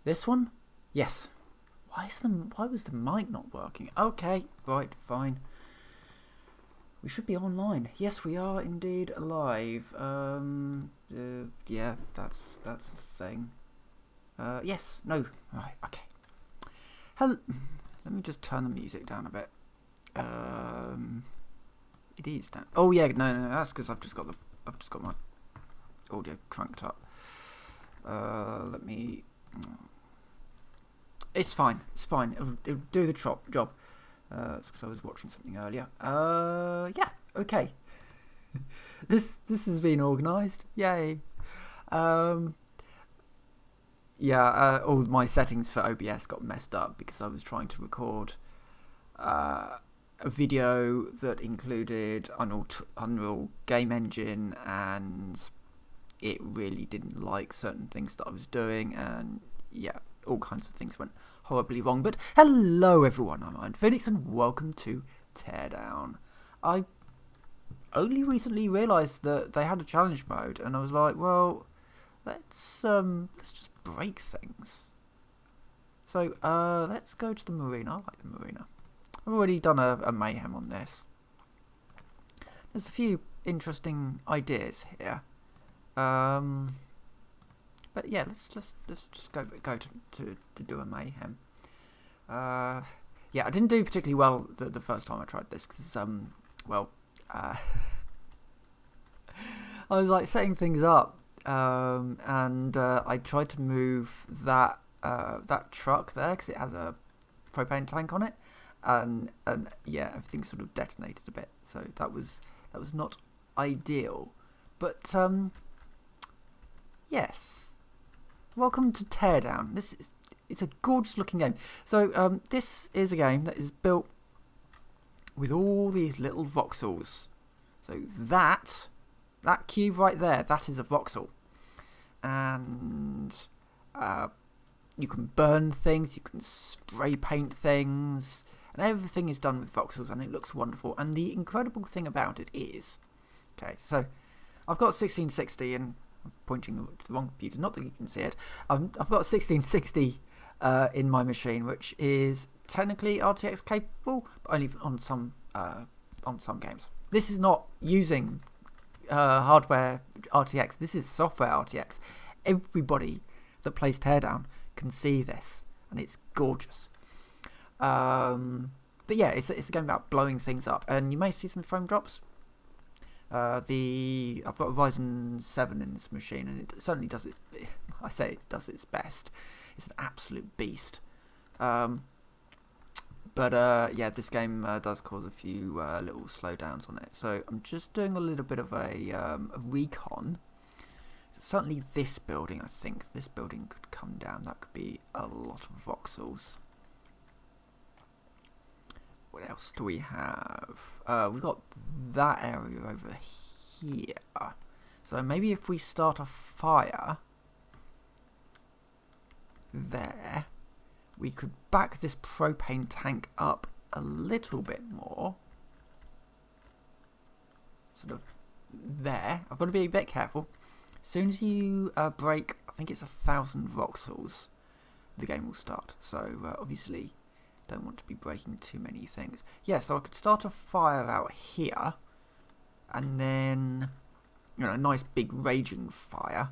This one? Yes. Why was the mic not working? Okay, right, fine. We should be online. Yes, we are indeed live. Yeah, that's the thing. Yes, no, right, okay. Hello. Let me just turn the music down a bit. It is down. Oh yeah, no, that's because I've just got my audio cranked up. Let me. It's fine. It'll do the job. It's because I was watching something earlier. Yeah. Okay. This has been organised. Yay. Yeah. All my settings for OBS got messed up because I was trying to record a video that included Unreal Game Engine, and it really didn't like certain things that I was doing, and yeah, all kinds of things went horribly wrong. But hello everyone, I'm Iron Phoenix and welcome to Teardown. I only recently realised that they had a challenge mode, and I was like, well, let's just break things. So let's go to the marina. I like the marina. I've already done a Mayhem on this. There's a few interesting ideas here. But yeah, let's just go to do a Mayhem. Yeah, I didn't do particularly well the first time I tried this because I was like setting things up, and I tried to move that truck there because it has a propane tank on it, and yeah, everything sort of detonated a bit. So that was not ideal, but yes. Welcome to Teardown. It's a gorgeous looking game. So this is a game that is built with all these little voxels. So that cube right there, that is a voxel. And you can burn things, you can spray paint things, and everything is done with voxels, and it looks wonderful. And the incredible thing about it is, okay, so I've got 1660, and I'm pointing to the wrong computer, not that you can see it. I've got 1660 in my machine, which is technically RTX capable, but only on some games. This is not using hardware RTX. This is software RTX. Everybody that plays Teardown can see this, and it's gorgeous. But yeah, it's a game about blowing things up, and you may see some frame drops. I've got a Ryzen 7 in this machine, and it certainly does it. I say it does its best. It's an absolute beast. But yeah, this game does cause a few little slowdowns on it. So I'm just doing a little bit of a recon. So certainly this building, I think this building could come down. That could be a lot of voxels. What else do we have? We've got that area over here. So maybe if we start a fire there, we could back this propane tank up a little bit more. Sort of there. I've got to be a bit careful. As soon as you break, I think it's 1,000 voxels, the game will start. So obviously don't want to be breaking too many things. Yeah, so I could start a fire out here, and then, you know, a nice big raging fire,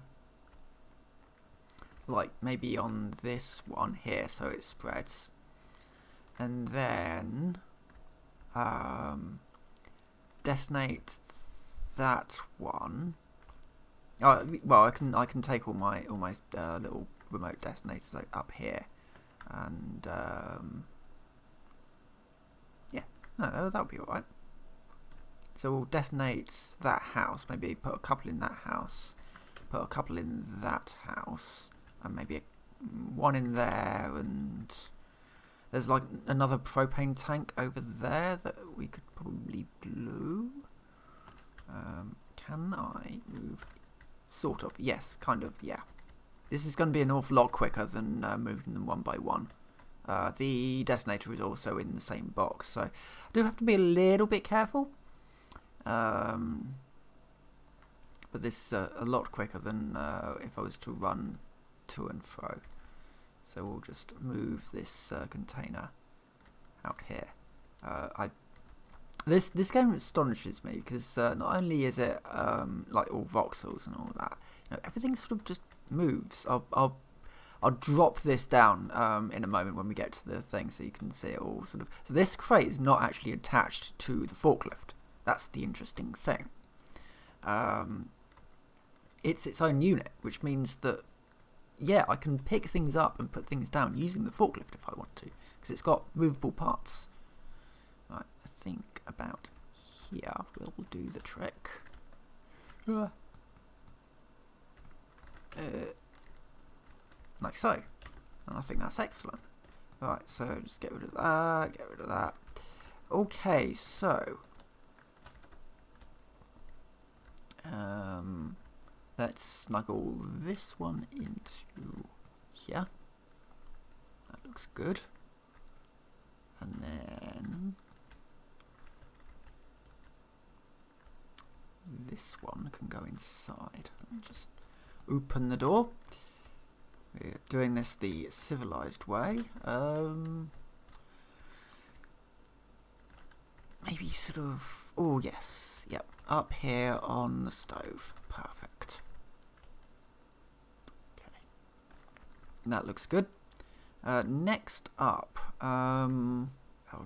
like maybe on this one here, so it spreads, and then detonate that one. Well, I can take all my little remote detonators up here, and no, that'll be alright. So we'll detonate that house, maybe put a couple in that house, put a couple in that house, and maybe one in there, and there's like another propane tank over there that we could probably blow. Can I move? Sort of, yes, kind of, yeah. This is going to be an awful lot quicker than moving them one by one. The detonator is also in the same box, so I do have to be a little bit careful. But this is a lot quicker than if I was to run to and fro. So we'll just move this container out here. This game astonishes me because not only is it like all voxels and all that, everything sort of just moves. I'll drop this down in a moment when we get to the thing, so you can see it all sort of. So this crate is not actually attached to the forklift. That's the interesting thing. It's its own unit, which means that yeah, I can pick things up and put things down using the forklift if I want to, because it's got movable parts. Right, I think about here will do the trick. Like so. And I think that's excellent. Right, so just get rid of that, get rid of that. Okay, so let's snuggle this one into here. That looks good. And then this one can go inside. Let me just open the door. We're doing this the civilized way. Maybe sort of. Oh yes, yep. Up here on the stove. Perfect. Okay, that looks good. Next up,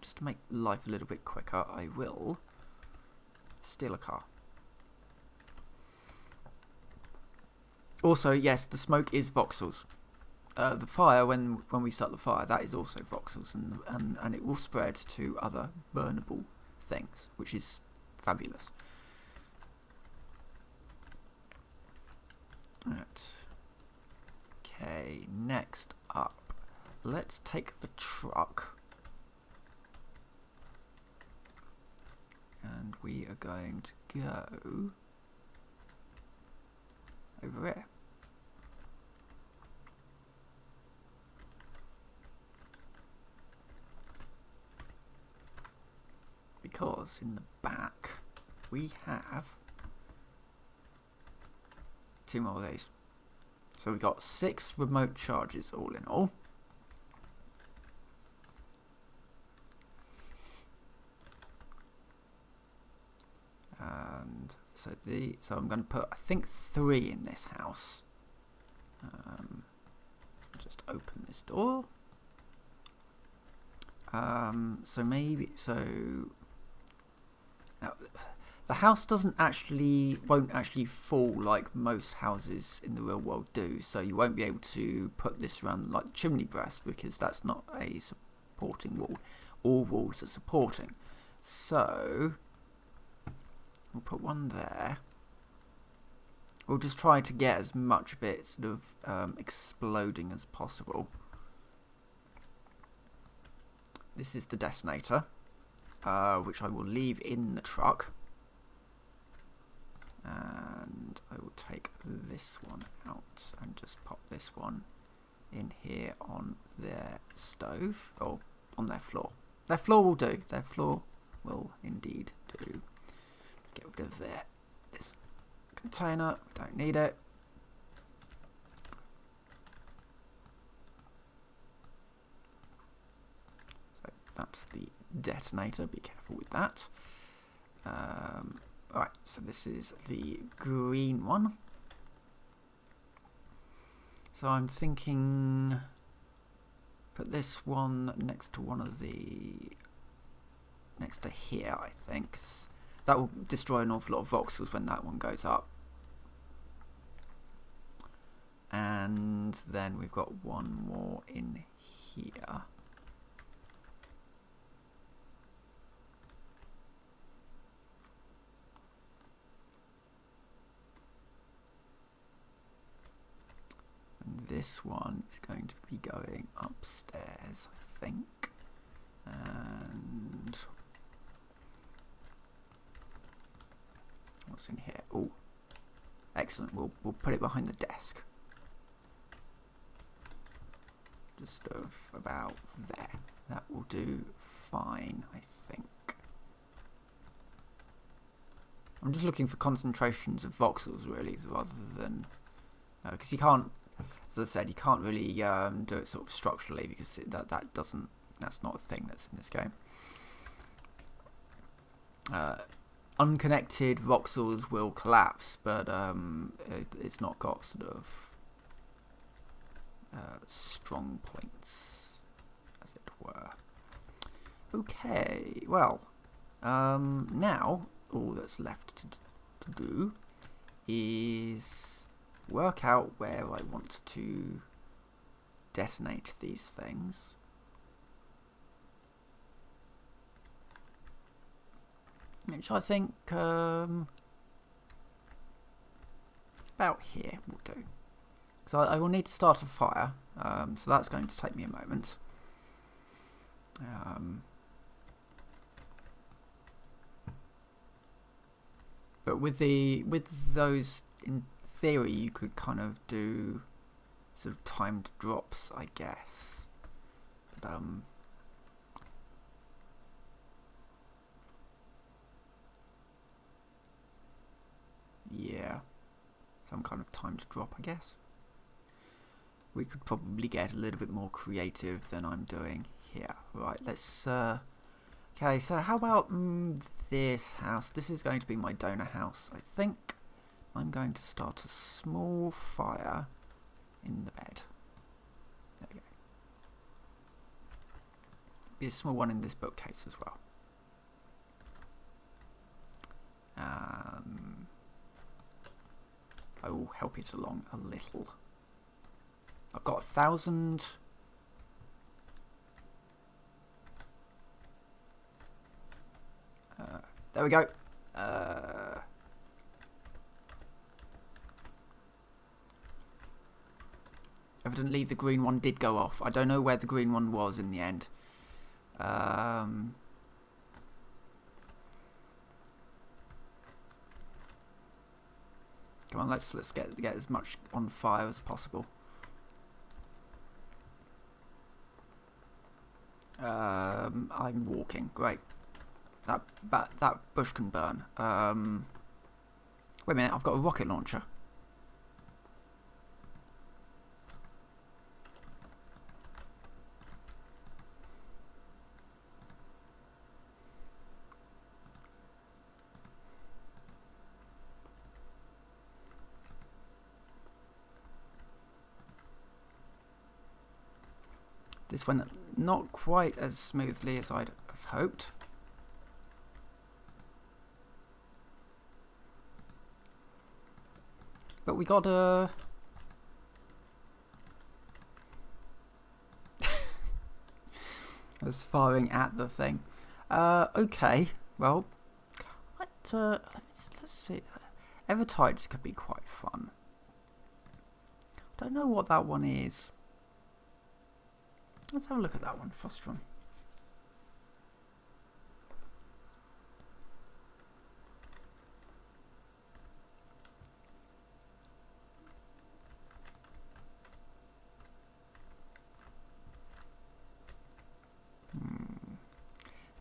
just to make life a little bit quicker, I will steal a car. Also, yes, the smoke is voxels. The fire, when we start the fire, that is also voxels, and it will spread to other burnable things, which is fabulous. Right. Okay, next up, let's take the truck. And we are going to go over here. Because in the back we have 2 more of these. So we've got 6 remote charges all in all. And so I'm going to put, I think, 3 in this house. Just open this door. Now, the house won't actually fall like most houses in the real world do, so you won't be able to put this around like the chimney breast, because that's not a supporting wall. All walls are supporting. So we'll put one there. We'll just try to get as much of it sort of exploding as possible. This is the detonator, which I will leave in the truck. And I will take this one out and just pop this one in here on their stove, or on their floor. Their floor will do. Their floor will indeed do. Get rid of this container. We don't need it. So that's the detonator. Be careful with that. Alright, so this is the green one. So I'm thinking put this one next to next to here, I think. That will destroy an awful lot of voxels when that one goes up. And then we've got one more in here. This one is going to be going upstairs, I think. And what's in here? Oh, excellent. We'll put it behind the desk. Just sort of about there. That will do fine, I think. I'm just looking for concentrations of voxels, really, rather than because you can't. as I said, you can't really do it sort of structurally because that's not a thing that's in this game. Unconnected voxels will collapse, but it's not got sort of strong points, as it were. Okay, well, now all that's left to do is work out where I want to detonate these things. Which I think about here will do. So I will need to start a fire, so that's going to take me a moment. But with those, in theory, you could kind of do sort of timed drops, I guess. But yeah, some kind of timed drop, I guess. We could probably get a little bit more creative than I'm doing here. Right, let's okay, so how about this house? This is going to be my donor house. I think I'm going to start a small fire in the bed. There we go. Be a small one in this bookcase as well. I will help it along a little. I've got 1,000. There we go. Evidently the green one did go off. I don't know where the green one was in the end. Come on, let's get as much on fire as possible. I'm walking. Great. That bush can burn. Wait a minute, I've got a rocket launcher. This went not quite as smoothly as I'd have hoped. But we got a... I was firing at the thing. Okay, well, let's see. Evertides could be quite fun. Don't know what that one is. Let's have a look at that one, Frostrum.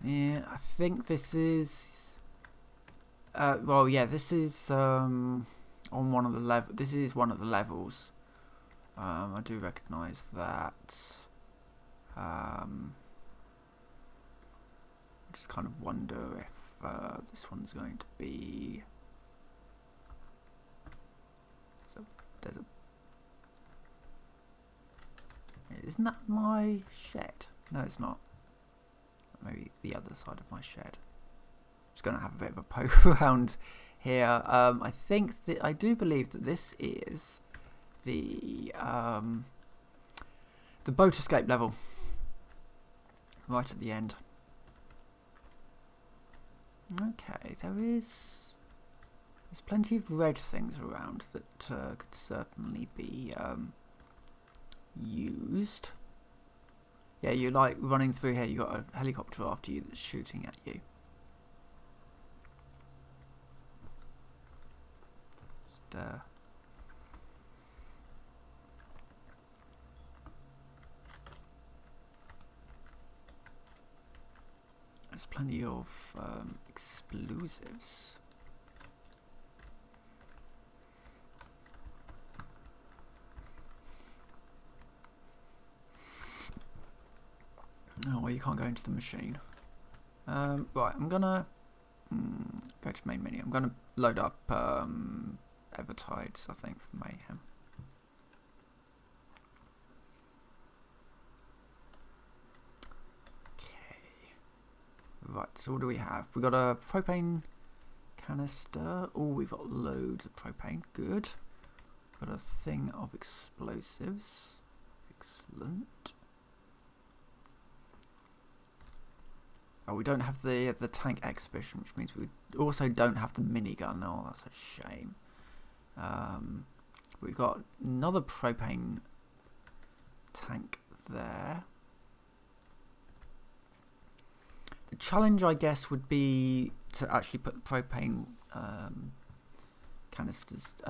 Yeah, I think this is... well, yeah, this is on one of the levels. This is one of the levels. I do recognise that. Just kind of wonder if this one's going to be... So there's a... Isn't that my shed? No, it's not. Maybe it's the other side of my shed. Just going to have a bit of a poke around here. I think that I do believe that this is the boat escape level, right at the end. Okay, there's plenty of red things around that could certainly be used. Yeah, you're like running through here, you got a helicopter after you that's shooting at you. Just, there's plenty of explosives. Oh, well, you can't go into the machine. Right, I'm gonna go to main menu. I'm gonna load up Evertides, I think, for Mayhem. Okay. Right, so what do we have? We got a propane canister. Oh, we've got loads of propane. Good. Got a thing of explosives. Excellent. Oh, we don't have the tank exhibition, which means we also don't have the minigun. Oh, that's a shame. We've got another propane tank there. The challenge, I guess, would be to actually put the propane canisters,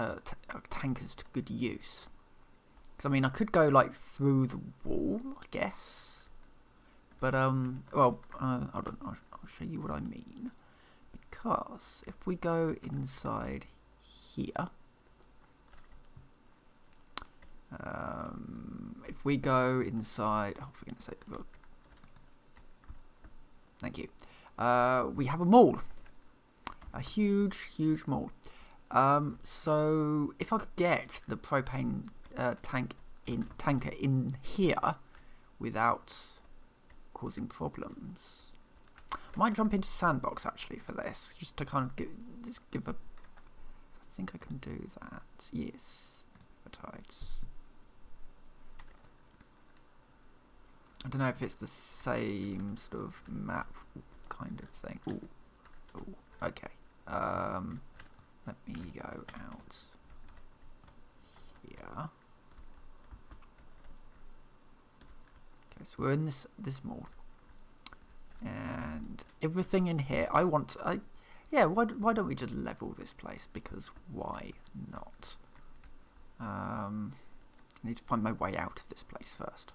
tankers to good use. Because I mean, I could go like through the wall, I guess. But well, hold on, I'll show you what I mean. Because if we go inside here, if we go inside, oh, for goodness sake, thank you. We have a mall, a huge mall. So if I could get the propane tanker in here without causing problems, I might jump into Sandbox actually for this, just to kind of give a. I think I can do that. Yes, Tides. I don't know if it's the same sort of map kind of thing. Ooh, okay. Let me go out here. Okay, so we're in this mall, and everything in here. Yeah. Why don't we just level this place? Because why not? I need to find my way out of this place first.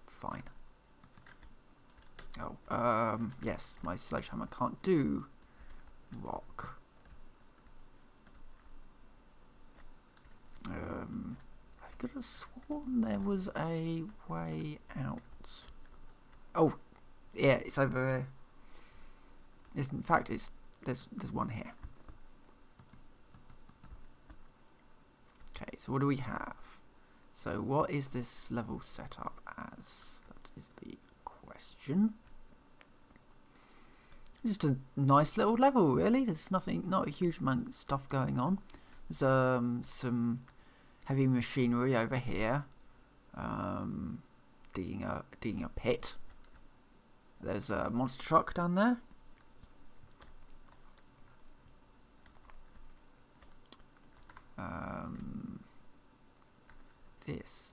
Fine. Oh, yes, my sledgehammer can't do rock. I could have sworn there was a way out. Oh, yeah, it's over here. In fact, there's one here. Okay, so what do we have? So what is this level set up as? That is the question. Just a nice little level, really. There's not a huge amount of stuff going on. There's some heavy machinery over here, digging a pit. There's a monster truck down there.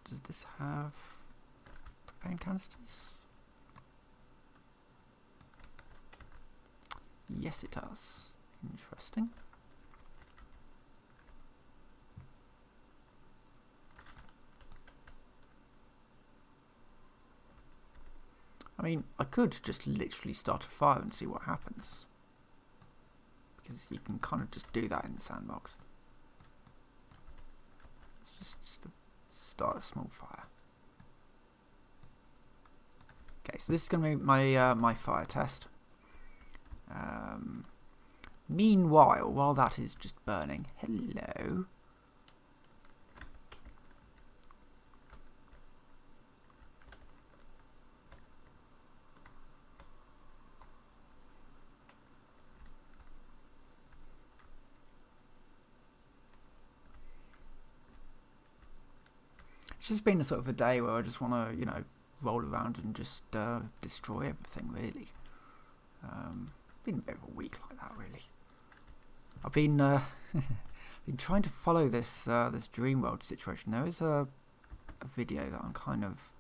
Does this have propane canisters? Yes, it does. Interesting. I mean, I could just literally start a fire and see what happens, because you can kind of just do that in the sandbox. Let's just start a small fire. Okay, so this is going to be my my fire test. Meanwhile, while that is just burning, hello. It's just been a sort of a day where I just want to, roll around and just destroy everything, really. Been a bit of a week like that, really. I've been been trying to follow this this Dreamworld situation. There is a video that I'm kind of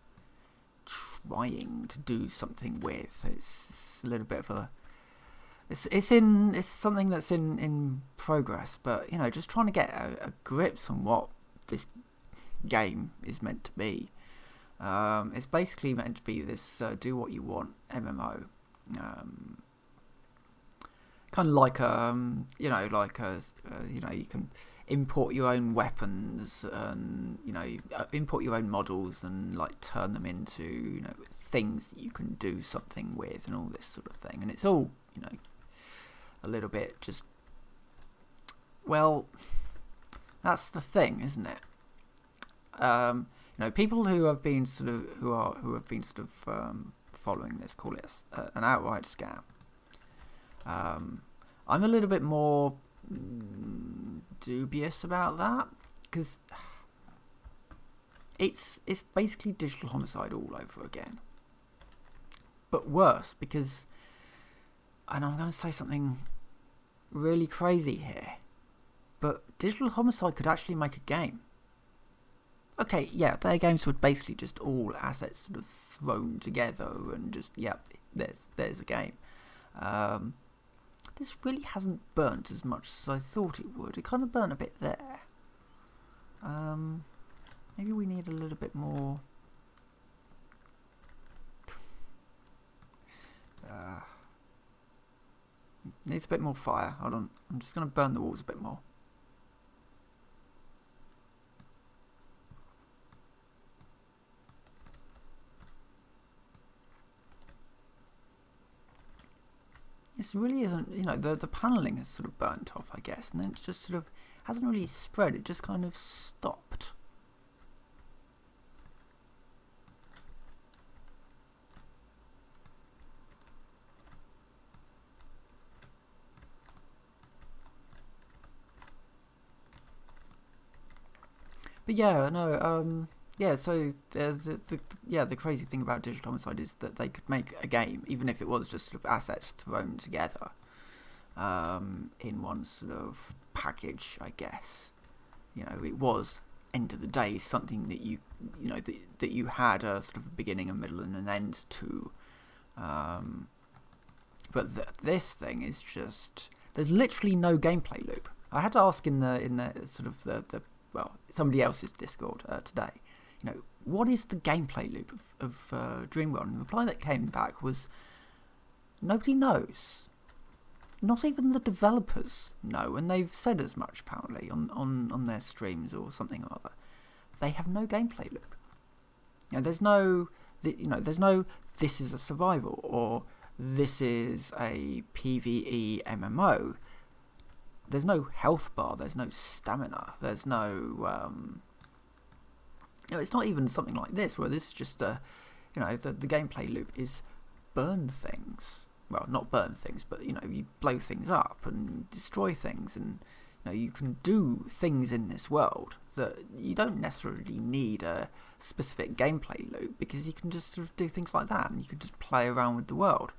trying to do something with. It's a little bit of a it's something that's in progress, but just trying to get a grips on what this game is meant to be. It's basically meant to be this do what you want MMO. Kind of like you can. import your own weapons and, you know, import your own models and like turn them into, you know, things that you can do something with and all this sort of thing. And it's all, you know, a little bit just, well, that's the thing, isn't it? You know, people who have been sort of following this call it an outright scam. I'm a little bit more dubious about that, because it's basically digital homicide all over again, but worse, because, and I'm going to say something really crazy here, but digital homicide could actually make a game. Okay, yeah, their games would basically just all assets sort of thrown together and just, yeah, there's a game. This really hasn't burnt as much as I thought it would. It kind of burnt a bit there. Maybe we need a little bit more. Needs a bit more fire. Hold on. I'm just going to burn the walls a bit more. This really isn't, you know, the panelling has sort of burnt off, I guess, and then it just sort of hasn't really spread, it just kind of stopped. But yeah, no, yeah, so the crazy thing about digital homicide is that they could make a game, even if it was just sort of assets thrown together in one sort of package, I guess. You know, it was, end of the day, something that you know, that you had a sort of a beginning, a middle, and an end to. But this thing is just, there's literally no gameplay loop. I had to ask in the sort of the well, somebody else's Discord today, you know, what is the gameplay loop of Dreamworld? And the reply that came back was, nobody knows. Not even the developers know, and they've said as much apparently on their streams or something or other. They have no gameplay loop. You know, there's no this is a survival or this is a PvE MMO. There's no health bar, there's no stamina, there's no, you know, it's not even something like this, where this is just, you know, the gameplay loop is burn things. Well, not burn things, but, you know, you blow things up and destroy things, and, you know, you can do things in this world that you don't necessarily need a specific gameplay loop, because you can just sort of do things like that, and you can just play around with the world.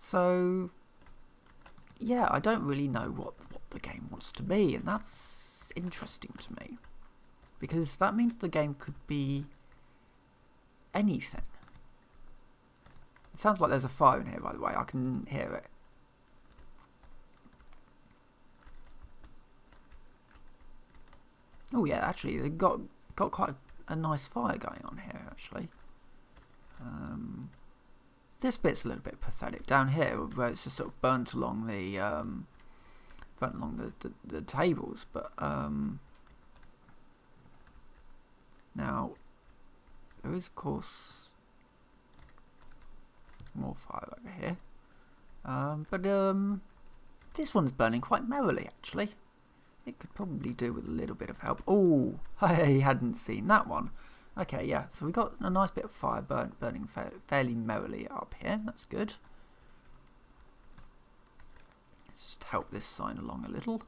So, yeah, I don't really know what the game wants to be, and that's interesting to me, because that means the game could be anything. It sounds like there's a fire in here, by the way. I can hear it. Oh yeah, actually, they've got quite a nice fire going on here, actually. This bit's a little bit pathetic down here, where it's just sort of burnt along the tables, but now there is, of course, more fire over here, but this one's burning quite merrily, actually. It could probably do with a little bit of help. Oh, I hadn't seen that one. Okay, yeah, so we got a nice bit of fire burning fairly merrily up here. That's good. Let's just help this sign along a little.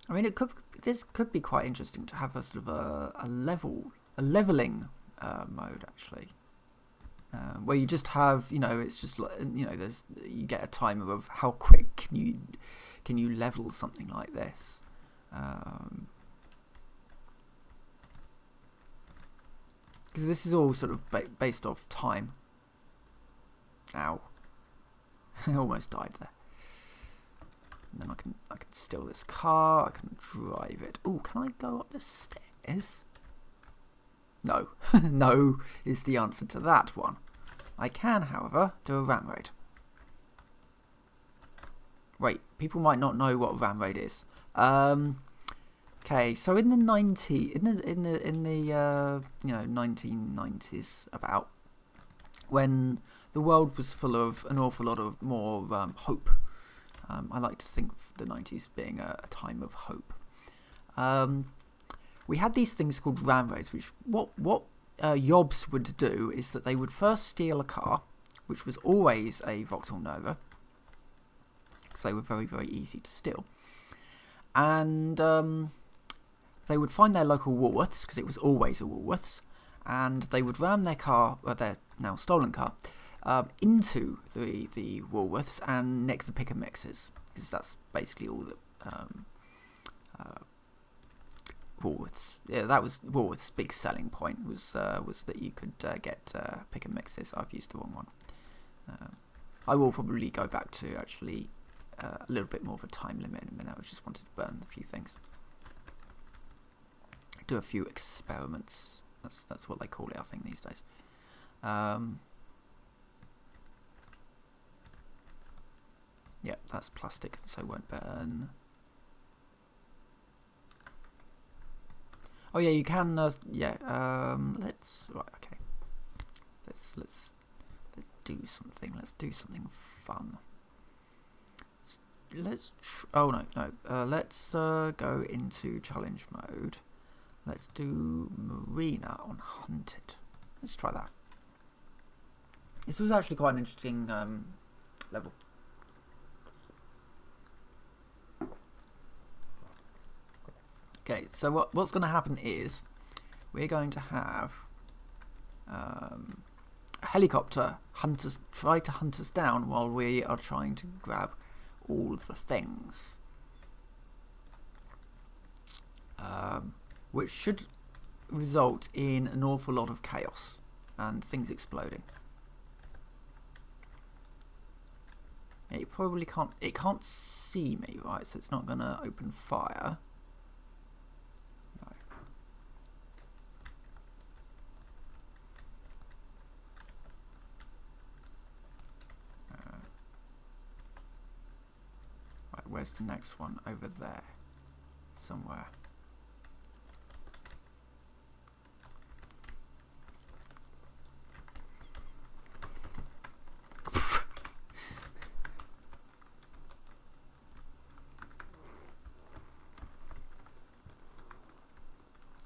I mean, this could be quite interesting to have a sort of a leveling mode, actually. Where you just have, you know, it's just like, you know, you get a timer of how quick can you level something like this. Because this is all sort of based off time. Ow. I almost died there. And then I can steal this car, I can drive it. Oh, can I go up the stairs? No. No is the answer to that one. I can, however, do a ram raid. Wait, people might not know what a ram raid is. Okay, so in the 1990s, about, when the world was full of an awful lot of more hope. I like to think of the 90s being a time of hope. We had these things called ram raids, which what yobs would do is that they would first steal a car, which was always a Vauxhall Nova, because they were very, very easy to steal. And they would find their local Woolworths, because it was always a Woolworths, and they would ram their car, or their now stolen car, into the Woolworths and nick the pick and mixes, because that's basically all that Woolworths. Yeah, that was Woolworths' big selling point, was that you could get pick and mixes. I've used the wrong one. I will probably go back to actually a little bit more of a time limit in a minute. I just wanted to burn a few things, do a few experiments. That's what they call it, I think, these days. Yeah, that's plastic, so it won't burn. Oh yeah, you can. Let's right. Okay. Let's do something. Let's do something fun. Let's go into challenge mode. Let's do Marina on Hunted. Let's try that. This was actually quite an interesting level. Okay, so what's going to happen is we're going to have a helicopter try to hunt us down while we are trying to grab all of the things, which should result in an awful lot of chaos and things exploding. It probably can't. It can't see me, right? So it's not going to open fire. No. Right, where's the next one? Over there, somewhere.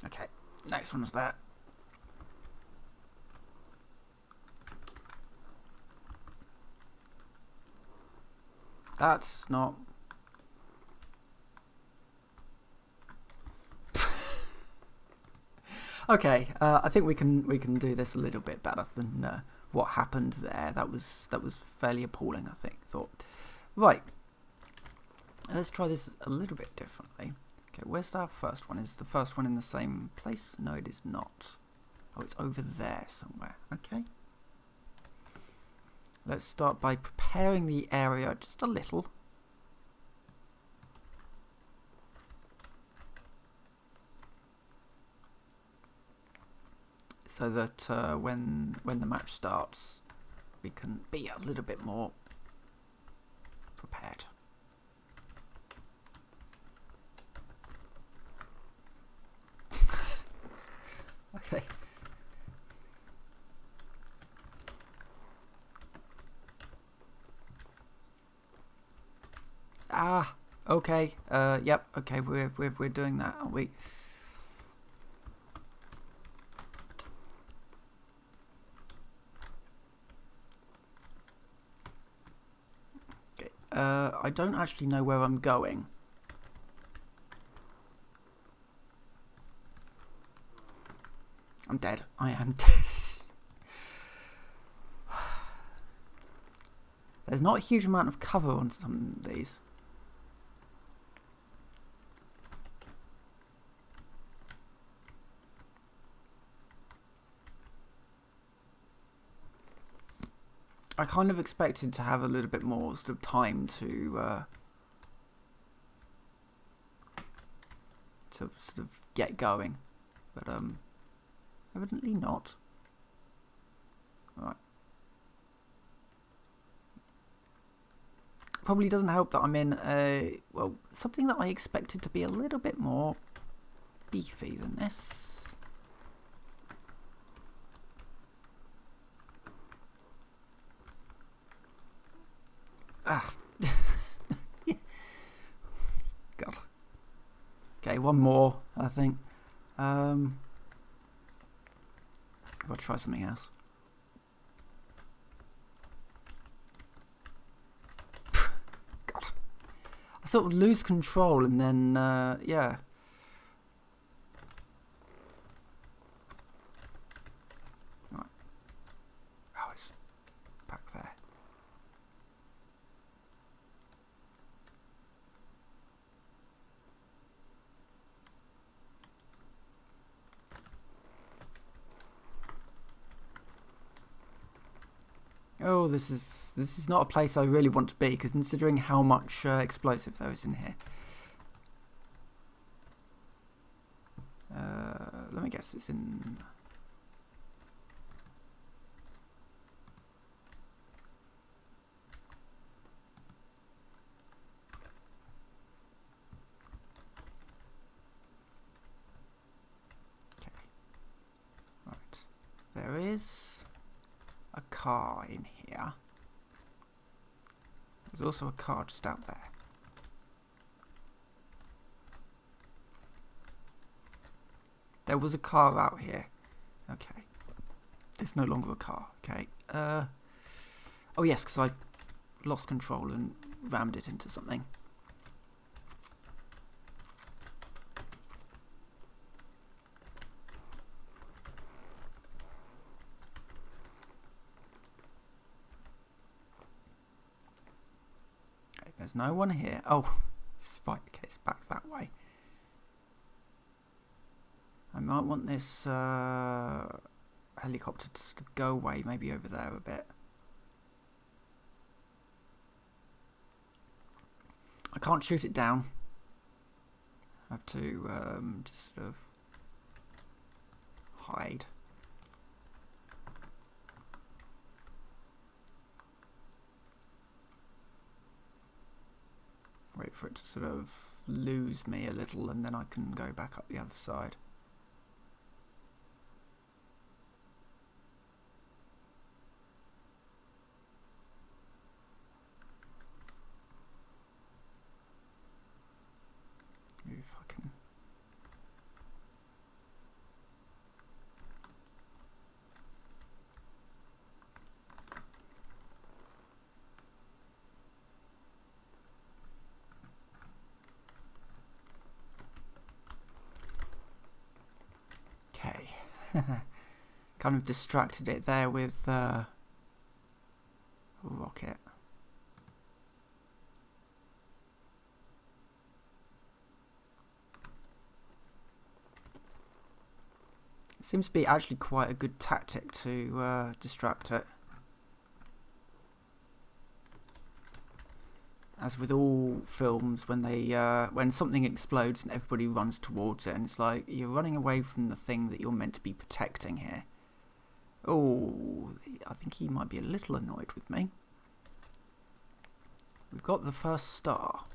Okay, next one's there. That's not. Okay, I think we can do this a little bit better than what happened there. That was fairly appalling, I thought. Right, let's try this a little bit differently. Okay, where's that first one? Is the first one in the same place? No, it is not. Oh, it's over there somewhere. Okay. Let's start by preparing the area just a little. So that when the match starts, we can be a little bit more prepared. Okay. Ah, okay. Yep. Okay, we're doing that, aren't we? Okay. I don't actually know where I'm going. I'm dead. I am dead. There's not a huge amount of cover on some of these. I kind of expected to have a little bit more sort of time to sort of get going, but Evidently not. Right. Probably doesn't help that I'm in well, something that I expected to be a little bit more beefy than this. Ah. God. Okay, one more, I think. I'll try something else. God. I sort of lose control and then, yeah. Right. Oh, it's back there. Oh, this is not a place I really want to be, considering how much explosive there is in here. Let me guess, it's in... Okay. Right. There is a car in here. There's also a car just out there. There was a car out here. Okay. It's no longer a car. Okay. Oh yes, because I lost control and rammed it into something. Okay, there's no one here. Oh, it's right. Okay, it's back that way. I might want this helicopter to sort of go away, maybe over there a bit. I can't shoot it down. I have to just sort of hide. Wait for it to sort of lose me a little and then I can go back up the other side. If I can. Okay. Kind of distracted it there with a rocket. Seems to be actually quite a good tactic to distract it. As with all films, when they when something explodes and everybody runs towards it, and it's like you're running away from the thing that you're meant to be protecting here. Oh, I think he might be a little annoyed with me. We've got the first star.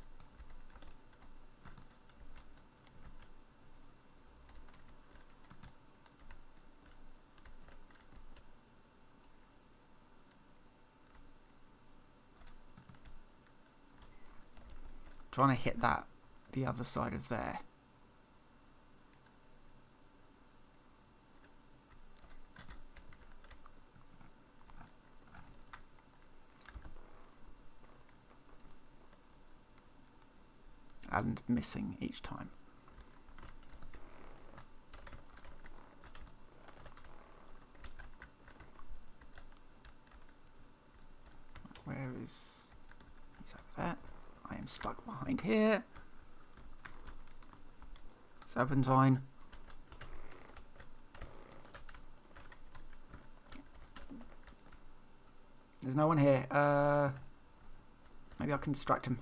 Trying to hit that, the other side of there. And missing each time. Where is... He's over there. I am stuck behind here. Serpentine. There's no one here. Maybe I can distract him.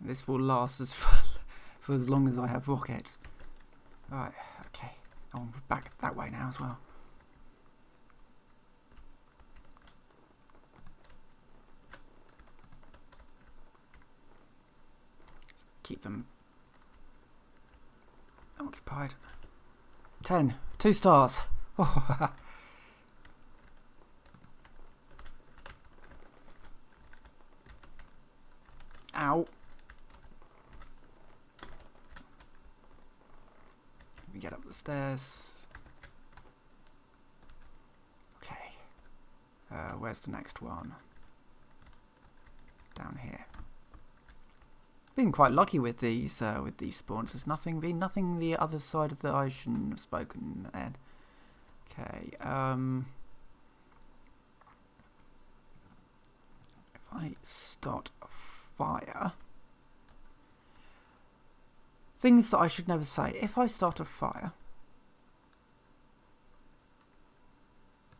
This will last for as long as I have rockets. Right, okay. I'm back that way now as well. Let's keep them occupied. 10. 2 stars. Ow. Let me get up the stairs. Okay. Where's the next one? Down here. Been quite lucky with these spawns. There's nothing the other side of the ocean have spoken then. Okay. If I start a fire, things that I should never say. If I start a fire,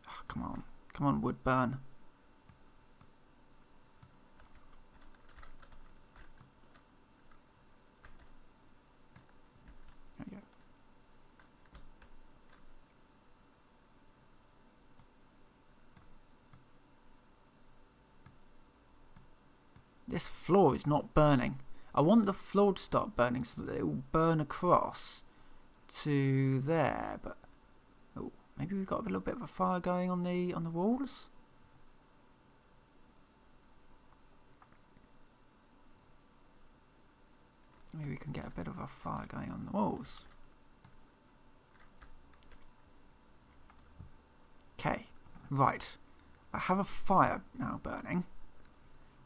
oh, come on, wood burn. There you go. This floor is not burning. I want the floor to start burning so that it will burn across to there. But oh, maybe we've got a little bit of a fire going on the walls. Maybe we can get a bit of a fire going on the walls. Okay, right. I have a fire now burning,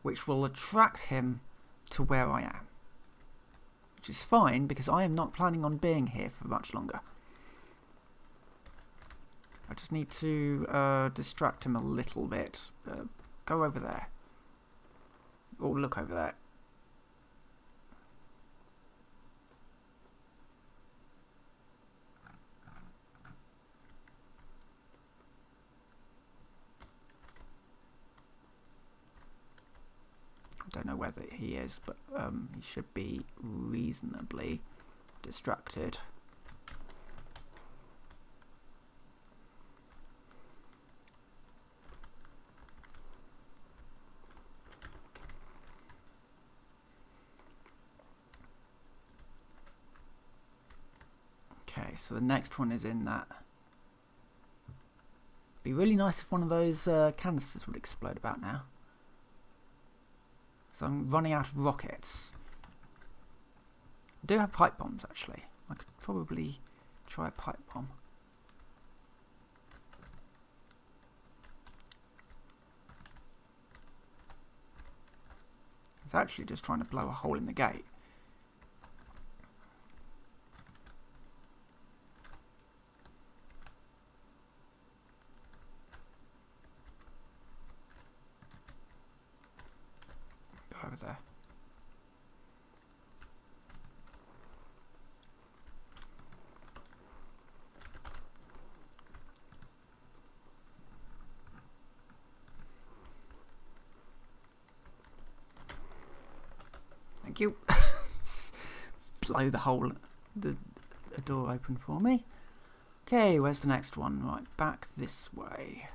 which will attract him to where I am. Which is fine, because I am not planning on being here for much longer. I just need to distract him a little bit. Go over there. Or look over there. I don't know whether he is, but he should be reasonably distracted. Okay, so the next one is in that. Be really nice if one of those canisters would explode about now. So I'm running out of rockets. I do have pipe bombs, actually. I could probably try a pipe bomb. I was actually just trying to blow a hole in the gate. Over there. Thank you. Blow the hole, the door open for me. Okay, where's the next one? Right, back this way.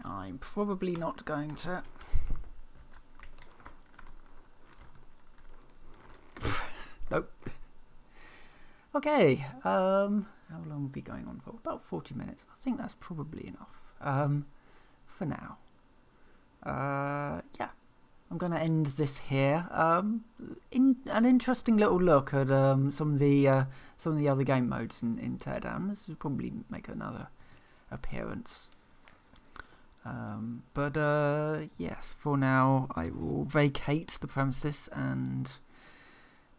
I'm probably not going to. Nope. Okay. How long will we be going on for? About 40 minutes. I think that's probably enough. For now. Yeah. I'm going to end this here. In an interesting little look at some of the other game modes in Teardown. This will probably make another appearance. But yes, for now I will vacate the premises and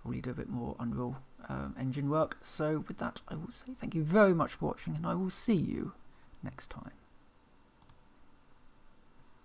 probably do a bit more Unreal Engine work. So with that, I will say thank you very much for watching, and I will see you next time.